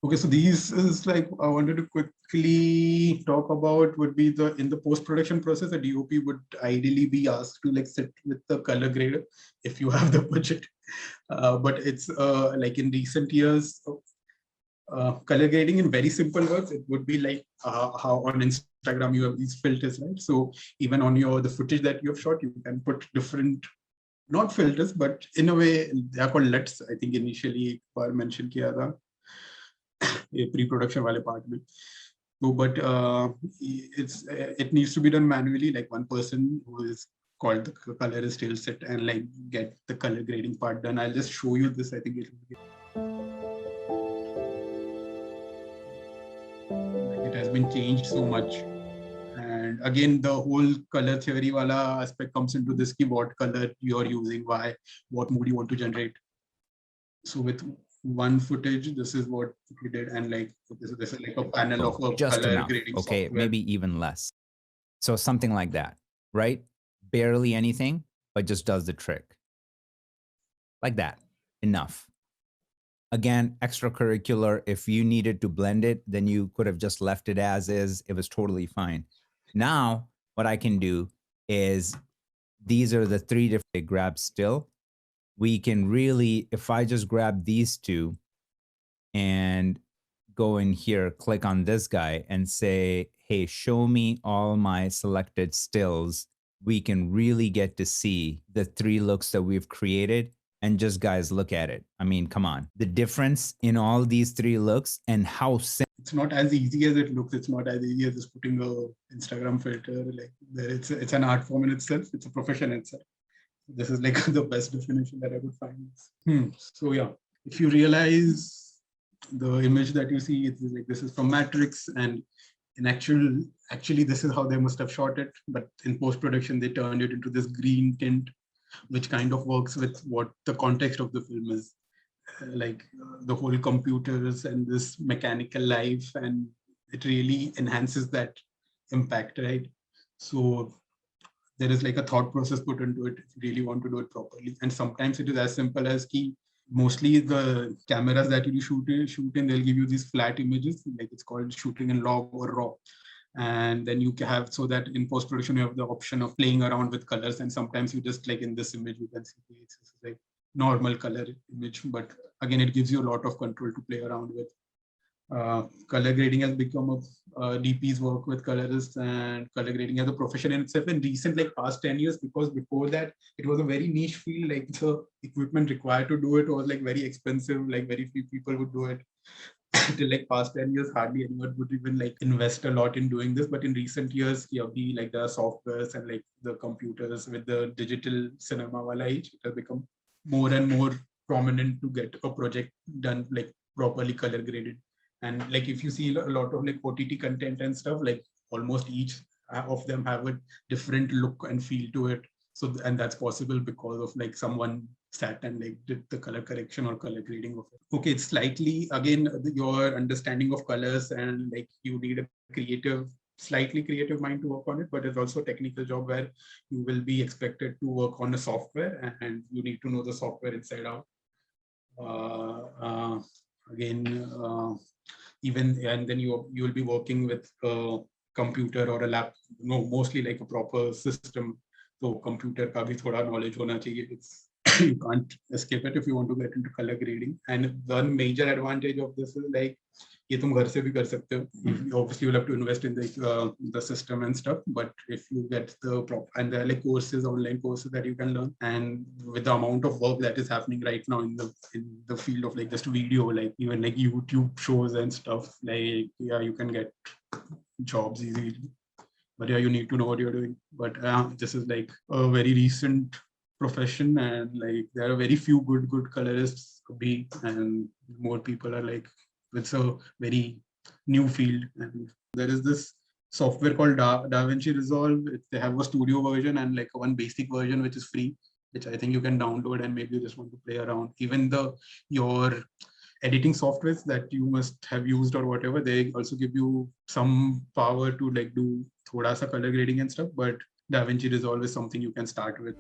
Okay, so these is like I wanted to quickly talk about would be the in the post-production process, a DOP would ideally be asked to like sit with the color grader if you have the budget. But it's like in recent years, color grading in very simple words, it would be like how on Instagram you have these filters, right? So even on the footage that you have shot, you can put different, not filters, but in a way they are called LUTs. I think initially mentioned किया था pre-production वाले part में. So, but it needs to be done manually. Like one person who is called the colorist will sit and like get the color grading part done. I'll just show you this. I think it has been changed so much. And again, the whole color theory wala aspect comes into this: ki what color you're using, why, what mood you want to generate. So with one footage, this is what we did, and like this is like a panel of a just color enough, grading okay, software. maybe even less. So something like that, right? Barely anything, but just does the trick. Like that, enough. Again, extracurricular, if you needed to blend it, then you could have just left it as is. It was totally fine. Now, what I can do is these are the three different grabs still. We can really, if I just grab these two and go in here, click on this guy and say, hey, show me all my selected stills, we can really get to see the three looks that we've created. And just guys, look at it. I mean, come on. The difference in all these three looks and how simple. It's not as easy as it looks. It's not as easy as just putting a Instagram filter. Like it's an art form in itself. It's a profession in itself. This is like the best definition that I could find. So yeah, if you realize the image that you see, it's like this is from Matrix, and in actually this is how they must have shot it. But in post-production, they turned it into this green tint, which kind of works with what the context of the film is. Like the whole computers and this mechanical life, and it really enhances that impact, right? So there is like a thought process put into it if you really want to do it properly. And sometimes it is as simple as key. Mostly the cameras that you shoot in, they'll give you these flat images, like it's called shooting in log or raw. And then you have, so that in post-production, you have the option of playing around with colors. And sometimes you just like in this image, you can see it's like normal color image, but again, it gives you a lot of control to play around with. Color grading has become a DP's work with colorists, and color grading as a profession in itself in recent like past 10 years, because before that it was a very niche field. Like the equipment required to do it was like very expensive, like very few people would do it. Till like past 10 years, hardly anyone would even like invest a lot in doing this. But in recent years, like the softwares and like the computers with the digital cinema wala age, it has become more and more prominent to get a project done like properly color graded. And like if you see a lot of like OTT content and stuff, like almost each of them have a different look and feel to it. So, and that's possible because of like someone sat and like did the color correction or color grading of it. Okay, it's slightly, again, your understanding of colors, and like you need a slightly creative mind to work on it, but it's also a technical job where you will be expected to work on a software, and you need to know the software inside out. Again, even, and then you will be working with a computer or a lap, mostly like a proper system. So computer ka bhi thoda knowledge hona chahiye. It's you can't escape it if you want to get into color grading. And one major advantage of this is like ये तुम घर से भी कर सकते हो. Obviously, you'll have to invest in the system and stuff. But if you get the and there are like courses, online courses that you can learn, and with the amount of work that is happening right now in the field of like just video, like even like YouTube shows and stuff, like yeah, you can get jobs easily. But yeah, you need to know what you're doing. But this is like a very recent profession, and like there are very few good colorists, and more people are like, it's a very new field. And there is this software called DaVinci Resolve. They have a studio version and like one basic version which is free, which I think you can download, and maybe you just want to play around. Even your editing softwares that you must have used or whatever, they also give you some power to like do thoda sa color grading and stuff. But DaVinci Resolve is something you can start with.